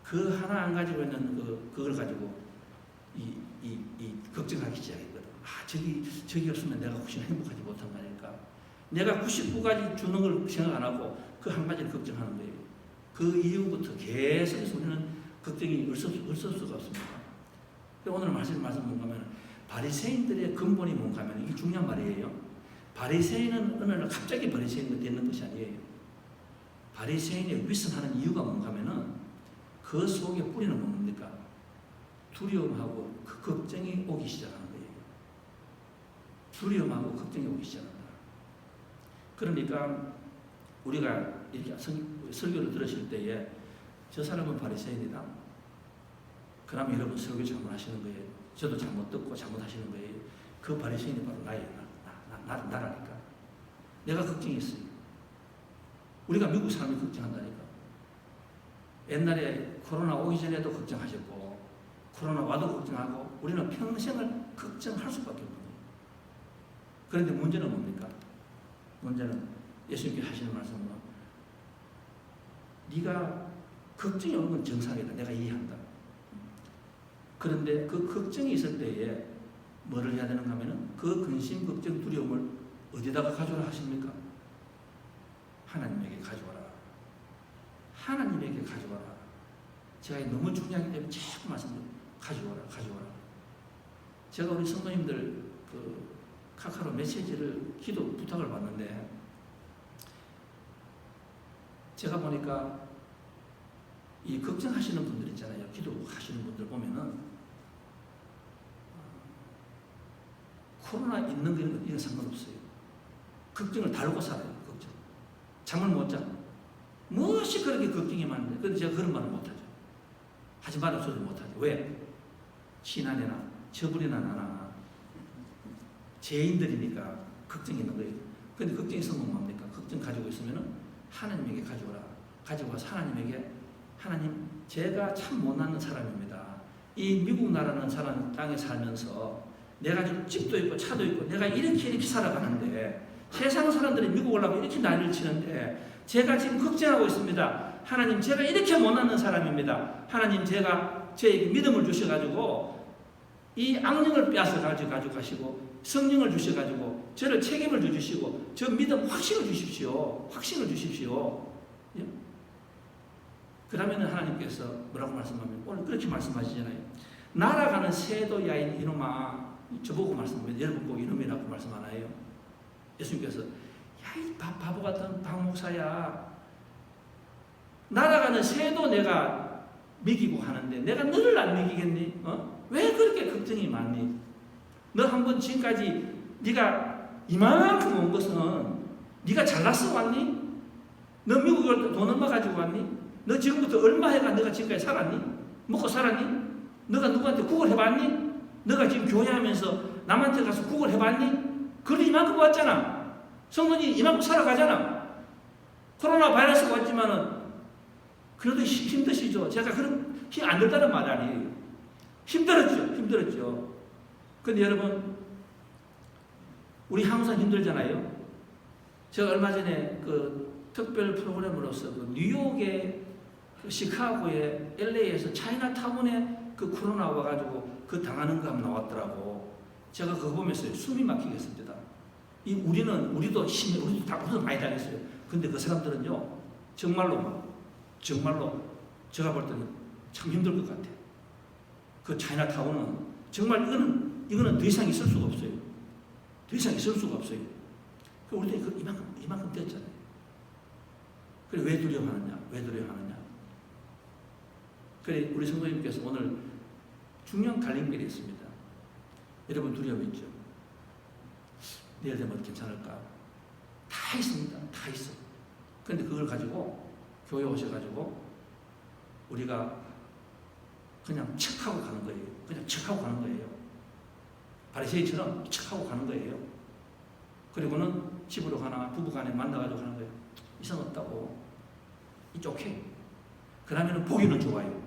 A: 그 하나 안 가지고 있는 그걸 가지고 걱정하기 시작했거든. 저기 없으면 내가 혹시나 행복하지 못한 거 아닐까? 내가 99가지 주는 걸 생각 안 하고 그 한 가지를 걱정하는 거예요. 그 이후부터 계속해서 우리는 걱정이 없을 수가 없습니다. 오늘 말씀 뭔가 하면 바리새인들의 근본이 뭔가 하면 이게 중요한 말이에요. 바리새인은 어느 날 갑자기 바리새인이 되는 것이 아니에요. 바리새인의 위선하는 이유가 뭔가 하면은 그 속에 뿌리는 뭡니까? 두려움하고 그 걱정이 오기 시작하는 거예요. 두려움하고 걱정이 오기 시작한다. 그러니까 우리가 이렇게 설교를 들으실 때에 저 사람은 바리새인이다. 그러면 여러분 설교 잘못하시는 거예요. 저도 잘못 듣고 잘못하시는 거예요. 그 바리새인이 바로 나예요. 나라니까. 내가 걱정이 있어요. 우리가 미국 사람이 걱정한다니까. 옛날에 코로나 오기 전에도 걱정하셨고 코로나 와도 걱정하고 우리는 평생을 걱정할 수밖에 없는 거예요. 그런데 문제는 뭡니까? 문제는 예수님께서 하시는 말씀은 네가 걱정이 오는 건 정상이다. 내가 이해한다. 그런데 그 걱정이 있을 때에 뭐를 해야 되는가 하면은 그 근심, 걱정, 두려움을 어디다가 가져오라 하십니까? 하나님에게 가져와라. 하나님에게 가져와라. 제가 너무 중요하기 때문에 자꾸 말씀드려요. 가져와라. 제가 우리 성도님들 카카로 메시지를 기도 부탁을 받는데 제가 보니까 이 걱정하시는 분들 있잖아요. 기도하시는 분들 보면은 코로나 있는 게 이건 상관없어요. 걱정을 달고 살아요. 걱정. 잠을 못 자. 무엇이 그렇게 걱정이 많은데. 그런데 제가 그런 말을 못하죠. 하지 말라는 소리를 못하죠. 왜? 지난해나 저분이나 나나 죄인들이니까 걱정이 있는 거예요. 그런데 걱정이 있으면 뭡니까? 걱정 가지고 있으면 하나님에게 가져오라. 가지고 와서 하나님에게 하나님 제가 참 못난 사람입니다. 이 미국 나라는 사람 땅에 살면서 내가 지금 집도 있고 차도 있고 내가 이렇게 살아가는데 세상 사람들이 미국 올라가고 이렇게 난리를 치는데 제가 지금 걱정하고 있습니다. 하나님 제가 이렇게 못난 사람입니다. 하나님 제가 저에게 믿음을 주셔가지고 이 악령을 빼앗아 가지고 성령을 주셔가지고 저를 책임을 주시고 저 믿음 확신을 주십시오. 예? 그러면 하나님께서 뭐라고 말씀하면 오늘 그렇게 말씀하시잖아요. 날아가는 새도 야인 이놈아. 저보고 말씀하면 여러분 보고 이놈이라고 말씀 안 해요. 예수님께서 야, 이 바보 같은 박목사야. 날아가는 새도 내가 먹이고 하는데 내가 너를 안 먹이겠니? 왜 그렇게 걱정이 많니? 너 한번 지금까지 네가 이만큼 온 것은 네가 잘났어 왔니? 너 미국에 돈 얼마 가지고 왔니? 너 지금부터 얼마 해가 너가 지금까지 살았니? 먹고 살았니? 너가 누구한테 구걸 해봤니? 너가 지금 교회하면서 남한테 가서 구걸 해봤니? 그래도 이만큼 왔잖아. 성도님 이만큼 살아가잖아. 코로나 바이러스가 왔지만은 그래도 힘드시죠. 제가 그런 힘 안 들다는 말이 아니에요. 힘들었죠. 근데 여러분 우리 항상 힘들잖아요. 제가 얼마 전에 그 특별 프로그램으로서 그 뉴욕의 그 시카고의 LA에서 차이나타운에 그 코로나 와가지고 그 당하는 거 한번 나왔더라고. 제가 그거 보면서 숨이 막히겠습니다. 우리도 많이 당했어요. 근데 그 사람들은요, 정말로 제가 볼 때는 참 힘들 것 같아요. 그 차이나타운은 정말 이거는 더 이상 있을 수가 없어요. 더 이상 있을 수가 없어요. 우리들이 이만큼 뛰었잖아요. 그래 왜 두려워하느냐? 그래 우리 성도님께서 오늘 중요한 갈림길이 있습니다. 여러분 두려움 있죠? 내일 되면 괜찮을까? 다 있습니다. 다 있어. 그런데 그걸 가지고 교회 오셔가지고 우리가 그냥 척하고 가는 거예요. 그냥 척하고 가는 거예요. 바리새인처럼 척하고 가는 거예요. 그리고는 집으로 가나 부부간에 만나가지고 가는 거예요. 이상 없다고. 이쪽해. 그러면 보기는 좋아요.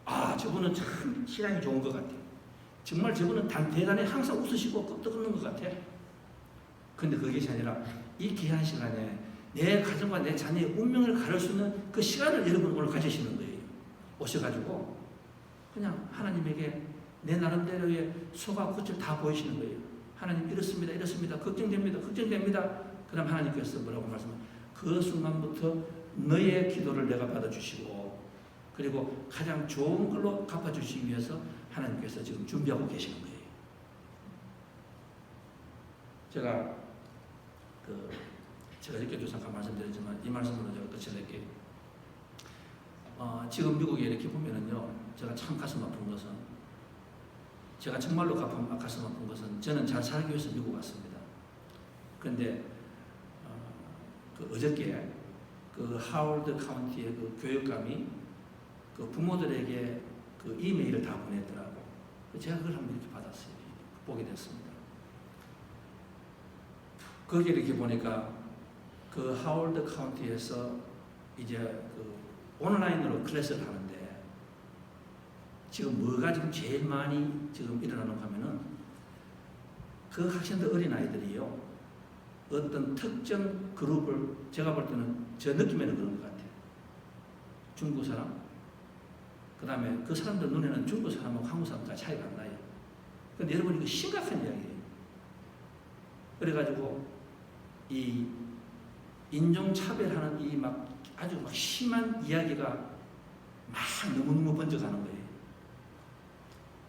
A: 아, 저분은 참 신앙이 좋은 것 같아요. 정말 저분은 대단히 항상 웃으시고 껍떡 끓는 것 같아. 근데 그것이 아니라 이 귀한 시간에 내 가정과 내 자녀의 운명을 가를 수 있는 그 시간을 여러분 오늘 가지시는 거예요. 오셔가지고 그냥 하나님에게 내 나름대로의 소가 끝을 다 보이시는 거예요. 하나님 이렇습니다. 걱정됩니다. 그럼 하나님께서 뭐라고 말씀하세요? 그 순간부터 너의 기도를 내가 받아주시고 그리고 가장 좋은 걸로 갚아주시기 위해서 하나님께서 지금 준비하고 계시는 거예요. 제가 이렇게 잠깐 말씀드렸지만 이 말씀으로 제가 끝을 낼게요. 지금 미국에 이렇게 보면은요, 제가 참 가슴 아픈 것은, 제가 정말로 가슴 아픈 것은 저는 잘 살기 위해서 미국 왔습니다. 그런데 어저께 그 하워드 카운티의 그 교육감이 그 부모들에게 그 이메일을 다 보냈더라고. 제가 그걸 한번 이렇게 받았어요. 보게 됐습니다. 거기 이렇게 보니까 그 하워드 카운티에서 이제 그 온라인으로 클래스를 하는데 지금 뭐가 지금 제일 많이 지금 일어나는가 하면은 그 학생들 어린아이들이요. 어떤 특정 그룹을 제가 볼 때는 저 느낌에는 그런 것 같아요. 중국 사람, 그 다음에 그 사람들 눈에는 중국 사람하고 한국 사람과 차이가 안 나요. 근데 여러분 이거 심각한 이야기예요. 그래가지고 이 인종차별하는 이 막 아주 막 심한 이야기가 막 너무너무 번져가는 거예요.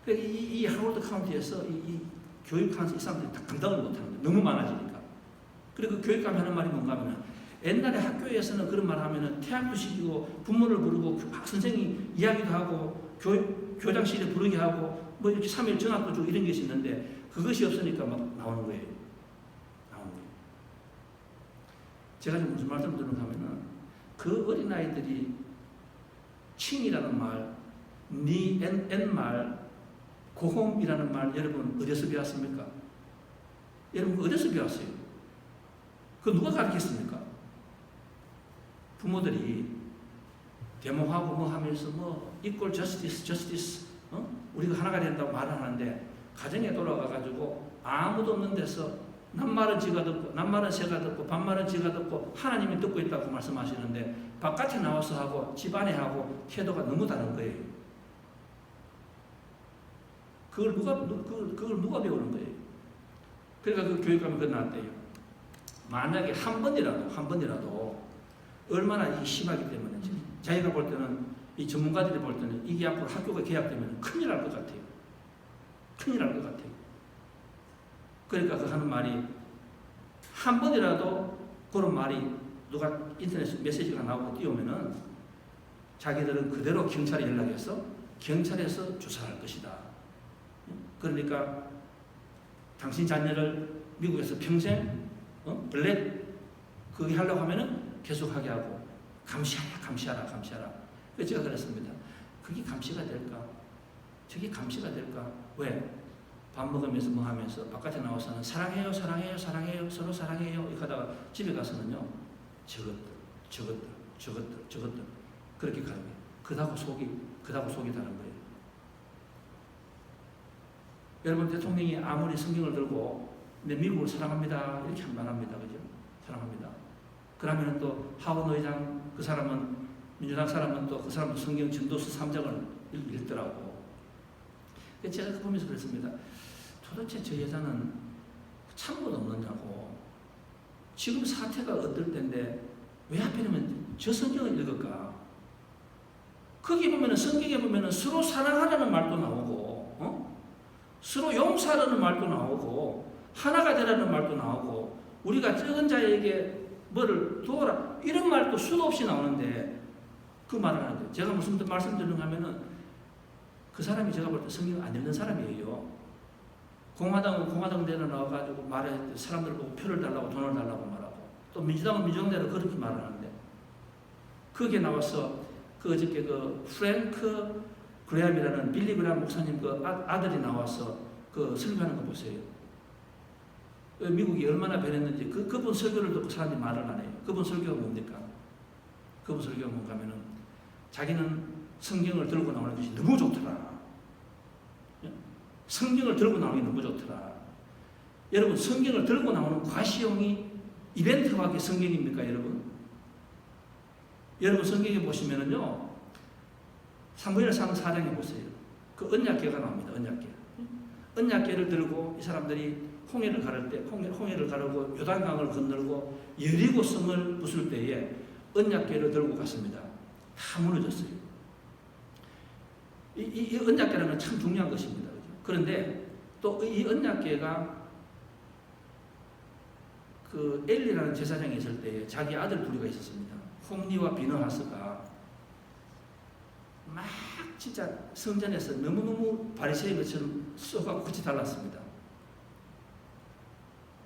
A: 그러니까 이 하워드 카운티에서 이 교육하는 이 사람들이 다 감당을 못하는 거예요. 너무 많아지니까. 그리고 교육감이 하는 말이 뭔가 하면 옛날에 학교에서는 그런 말 하면은 태학도 시키고 부모를 부르고 선생님이 이야기도 하고 교장실에 부르게 하고 뭐 이렇게 3일 전학도 주고 이런 것이 있는데 그것이 없으니까 막 나오는 거예요. 제가 지금 무슨 말씀을 드리는가 하면은 그 어린아이들이 칭이라는 말, 말, 고홈이라는 말 여러분 어디서 배웠습니까? 여러분 어디서 배웠어요? 그거 누가 가르쳤습니까? 부모들이 데모하고 뭐 하면서 뭐 equal justice, 우리가 하나가 된다고 말을 하는데 가정에 돌아가가지고 아무도 없는 데서 남말은 지가 듣고 남말은 새가 듣고 반말은 지가 듣고 하나님이 듣고 있다고 말씀하시는데 바깥에 나와서 하고 집안에 하고 태도가 너무 다른 거예요. 그걸 누가 배우는 거예요? 그러니까 그 교육감이 그거 나왔대요. 만약에 한 번이라도 얼마나 심하기 때문에 자기가 볼 때는 이 전문가들이 볼 때는 이게 앞으로 학교가 개학되면 큰일 날 것 같아요. 그러니까 그 하는 말이 한 번이라도 그런 말이 누가 인터넷 메시지가 나오고 띄우면은 자기들은 그대로 경찰에 연락해서 경찰에서 조사할 것이다. 그러니까 당신 자녀를 미국에서 평생 블랙 그게 하려고 하면은 계속하게 하고 감시하라. 그래서 제가 그랬습니다. 그게 감시가 될까? 저게 감시가 될까? 왜? 밥 먹으면서 뭐 하면서 바깥에 나와서는 사랑해요 서로 사랑해요 이렇게 하다가 집에 가서는요 저것들 그렇게 가는 거예요. 그다고 속이 다른 거예요. 여러분 대통령이 아무리 성경을 들고 내 미국을 사랑합니다 이렇게 말합니다. 그죠? 사랑합니다. 그러면 또 하원 의장 그 사람은 민주당 사람은 또 그 사람도 성경 전도서 3장을 읽더라고. 제가 보면서 그랬습니다. 도대체 저 여자는 참고도 없느냐고. 지금 사태가 어떨 텐데 왜 하필이면 저 성경을 읽을까? 거기 보면은 성경에 보면은 서로 사랑하라는 말도 나오고, 서로 용서하라는 말도 나오고, 하나가 되라는 말도 나오고, 우리가 적은 자에게 뭐를 도와라 이런 말도 수도 없이 나오는데 그 말을 하는데 제가 무슨 말씀드리는가 하면은 그 사람이 제가 볼 때 성경 안 읽는 사람이에요. 공화당은 공화당대로 나와가지고 말해 사람들 보고 표를 달라고 돈을 달라고 말하고 또 민주당은 민주당대로 그렇게 말을 하는데 거기에 나와서 그 어저께 그 프랭크 그레함이라는 빌리 그레함 목사님 그 아들이 나와서 그 설교하는 거 보세요. 미국이 얼마나 변했는지 그분 설교를 듣고 사람들이 말을 안 해요. 그분 설교가 뭡니까? 그분 설교가 뭔가 하면은 자기는 성경을 들고 나오는 것이 너무 좋더라. 성경을 들고 나오는 게 너무 좋더라. 여러분 성경을 들고 나오는 과시용이 이벤트화의 성경입니까 여러분? 여러분 성경에 보시면은요 사무엘상 4장에 보세요. 그 언약궤가 나옵니다. 언약궤. 언약궤를 들고 이 사람들이 홍해를 가를 때 홍해를 가르고 요단강을 건너고 여리고 성을 부술 때에 언약궤를 들고 갔습니다. 다 무너졌어요. 이 언약궤라는 건 참 중요한 것입니다. 그런데 또 이 언약궤가 그 엘리라는 제사장이 있을 때에 자기 아들 둘이가 있었습니다. 홈리와 비느하스가 막 진짜 성전에서 너무너무 바리새인 것처럼 쏘가고 끝이 달랐습니다.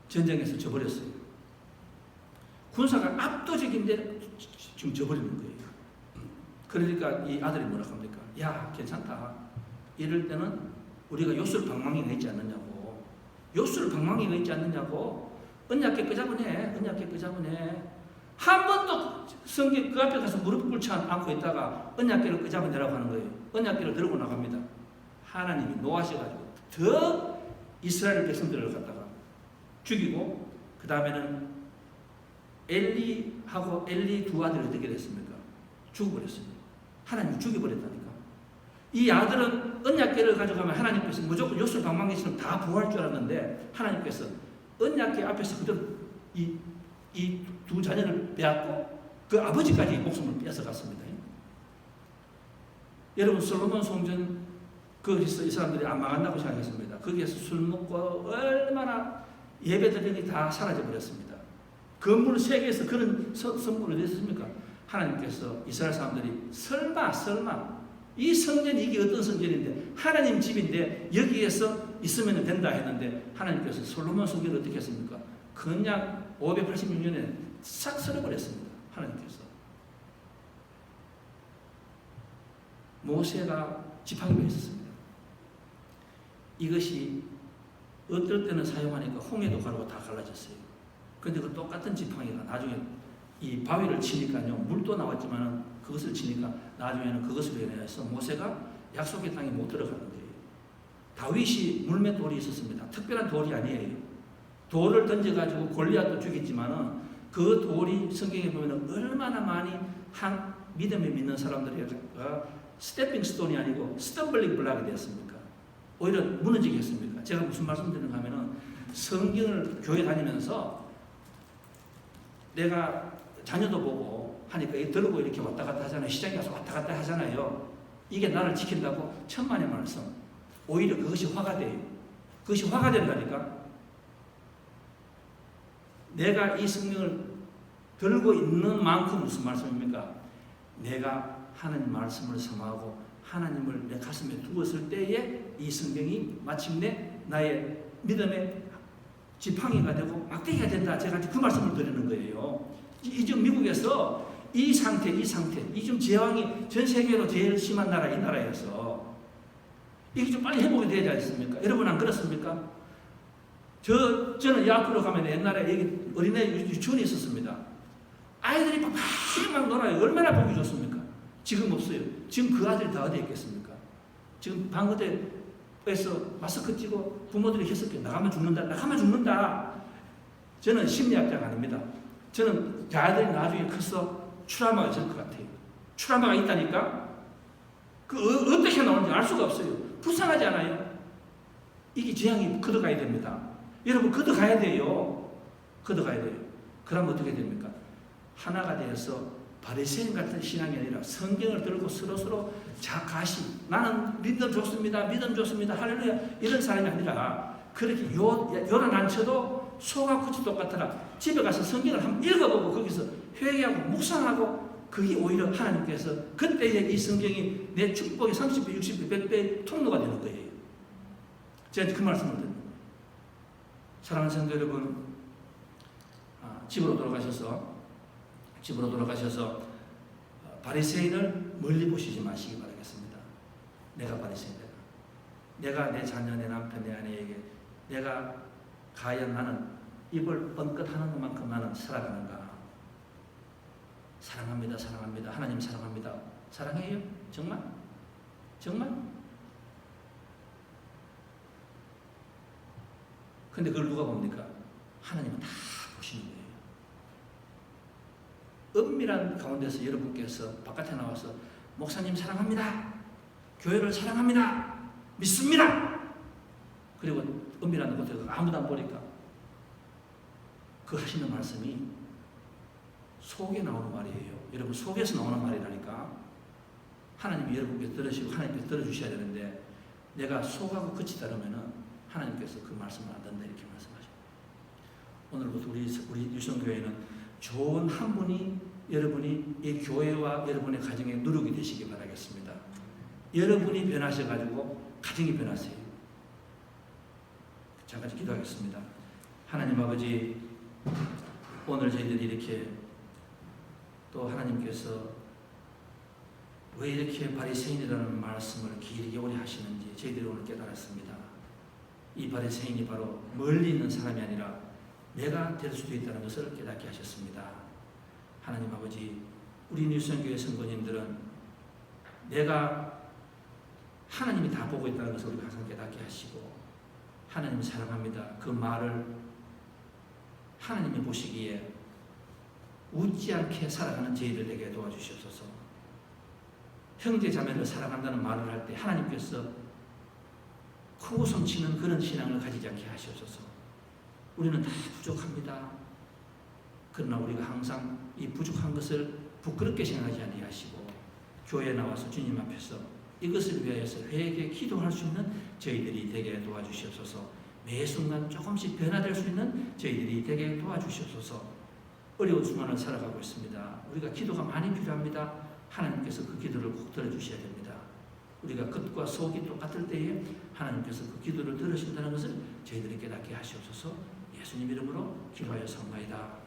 A: 전쟁에서 져버렸어요. 군사가 압도적인데 지금 져버리는 거예요. 그러니까 이 아들이 뭐라 합니까? 야 괜찮다. 이럴 때는 우리가 요술 방망이가 있지 않느냐고. 요술 방망이가 있지 않느냐고. 언약궤 끄자보네. 언약궤 끄자보네. 한 번도 성경 그 앞에 가서 무릎 꿇지 않고 있다가 언약궤를 끄자보내라고 하는 거예요. 언약궤를 들고 나갑니다. 하나님이 노하셔가지고 더 이스라엘 백성들을 갖다가 죽이고 그 다음에는 엘리하고 엘리 두 아들이 어떻게 됐습니까? 죽어버렸습니다. 하나님이 죽여버렸다니까. 이 아들은 언약궤를 가져가면 하나님께서 무조건 요술 방망이처럼 다 보호할 줄 알았는데 하나님께서 언약궤 앞에서 그대로 이 두 자녀를 빼앗고 그 아버지까지 목숨을 뺏어갔습니다. 여러분 솔로몬 성전 거기서 이 사람들이 안 망한다고 생각했습니다. 거기에서 술 먹고 얼마나 예배드리니 다 사라져 버렸습니다. 건물 세계에서 그런 선물을 냈습니까? 하나님께서 이스라엘 사람들이 설마 이 성전이 이게 어떤 성전인데 하나님 집인데 여기에서 있으면 된다 했는데 하나님께서 솔로몬 성전을 어떻게 했습니까? 그냥 586년에 싹 쓸어버렸습니다. 하나님께서. 모세가 지팡이가 있었습니다. 이것이 어떨 때는 사용하니까 홍해도 가르고 다 갈라졌어요. 그런데 그 똑같은 지팡이가 나중에 이 바위를 치니까요, 물도 나왔지만 그것을 치니까 나중에는 그것으로 인해서 모세가 약속의 땅에 못 들어가는 거예요. 다윗이 물맷돌이 있었습니다. 특별한 돌이 아니에요. 돌을 던져가지고 골리앗도 죽였지만은 그 돌이 성경에 보면 얼마나 많이 한 믿음에 믿는 사람들이 스태핑 스톤이 아니고 스탬블링 블락이 되었습니까? 오히려 무너지게 했습니까? 제가 무슨 말씀 드리는가 하면은 성경을 교회 다니면서 내가 자녀도 보고 하니까 들고 이렇게 왔다 갔다 하잖아요. 시장에 가서 왔다 갔다 하잖아요. 이게 나를 지킨다고 천만의 말씀. 오히려 그것이 화가 돼요. 그것이 화가 된다니까. 내가 이 성경을 들고 있는 만큼 무슨 말씀입니까? 내가 하나님 말씀을 섬하고 하나님을 내 가슴에 두었을 때에 이 성경이 마침내 나의 믿음의 지팡이가 되고 막대기가 된다. 제가 그 말씀을 드리는 거예요. 지금 미국에서 이 상태, 이 좀 제왕이 전 세계로 제일 심한 나라, 이 나라에서 이게 좀 빨리 회복이 되지 않습니까? 여러분 안 그렇습니까? 저는 이 앞으로 가면 옛날에 여기 어린애 유치원이 있었습니다. 아이들이 막 놀아요. 얼마나 보기 좋습니까? 지금 없어요. 지금 그 아들이 다 어디에 있겠습니까? 지금 방어대에서 마스크 찌고 부모들이 했었게 나가면 죽는다. 저는 심리학자가 아닙니다. 저는 그 아들이 나중에 커서 트라우마가 있을 것 같아요. 트라우마가 있다니까? 그 어떻게 나오는지 알 수가 없어요. 불쌍하지 않아요? 이게 재앙이 걷어가야 됩니다. 여러분 걷어가야 돼요. 그러면 어떻게 됩니까? 하나가 되어서 바리새인 같은 신앙이 아니라 성경을 들고 서로 자가시 나는 믿음 좋습니다. 믿음 좋습니다. 할렐루야 이런 사람이 아니라 그렇게 요란 안 쳐도 소가 끝이 똑같더라. 집에 가서 성경을 한번 읽어보고 거기서 회개하고 묵상하고 그게 오히려 하나님께서 그때에 이 성경이 내 축복의 30배, 60배, 100배의 통로가 되는 거예요. 제가 그 말씀을 드립니다. 사랑하는 성도 여러분, 집으로 돌아가셔서 바리새인을 멀리 보시지 마시기 바라겠습니다. 내가 바리새인이다. 내가 내 자녀, 내 남편, 내 아내에게 내가 과연 나는 입을 뻥끗하는 것만큼 나는 살아가는가? 사랑합니다. 사랑합니다. 하나님 사랑합니다. 사랑해요? 정말? 정말? 근데 그걸 누가 봅니까? 하나님은 다 보시는 거예요. 은밀한 가운데서 여러분께서 바깥에 나와서 목사님 사랑합니다. 교회를 사랑합니다. 믿습니다. 그리고 은밀한 곳에 아무도 안 보니까 그 하시는 말씀이 속에 나오는 말이에요. 여러분 속에서 나오는 말이라니까. 하나님이 여러분께 들으시고 하나님께 들어주셔야 되는데 내가 속하고 끝이 다르면은 하나님께서 그 말씀을 안 듣는다 이렇게 말씀하십니다. 오늘부터 우리 유성교회는 좋은 한 분이 여러분이 이 교회와 여러분의 가정의 누룩이 되시기 바라겠습니다. 여러분이 변하셔가지고 가정이 변하세요. 잠깐 기도하겠습니다. 하나님 아버지, 오늘 저희들이 이렇게 또 하나님께서 왜 이렇게 바리새인이라는 말씀을 길게 오래 하시는지 저희들이 오늘 깨달았습니다. 이 바리새인이 바로 멀리 있는 사람이 아니라 내가 될 수도 있다는 것을 깨닫게 하셨습니다. 하나님 아버지, 우리 뉴성교회 성도님들은 내가 하나님이 다 보고 있다는 것을 우리가 항상 깨닫게 하시고 하나님 사랑합니다. 그 말을 하나님이 보시기에 웃지 않게 살아가는 저희들 되게 도와주시옵소서. 형제 자매를 사랑한다는 말을 할 때 하나님께서 코웃음 치는 그런 신앙을 가지지 않게 하시옵소서. 우리는 다 부족합니다. 그러나 우리가 항상 이 부족한 것을 부끄럽게 생각하지 않게 하시고 교회에 나와서 주님 앞에서 이것을 위하여서 회개 기도할 수 있는 저희들이 되게 도와주시옵소서. 매 순간 조금씩 변화될 수 있는 저희들이 되게 도와주시옵소서. 어려운 순간을 살아가고 있습니다. 우리가 기도가 많이 필요합니다. 하나님께서 그 기도를 꼭 들어주셔야 됩니다. 우리가 겉과 속이 똑같을 때에 하나님께서 그 기도를 들으신다는 것을 저희들이 깨닫게 하시옵소서. 예수님 이름으로 기도하여 사옵나이다.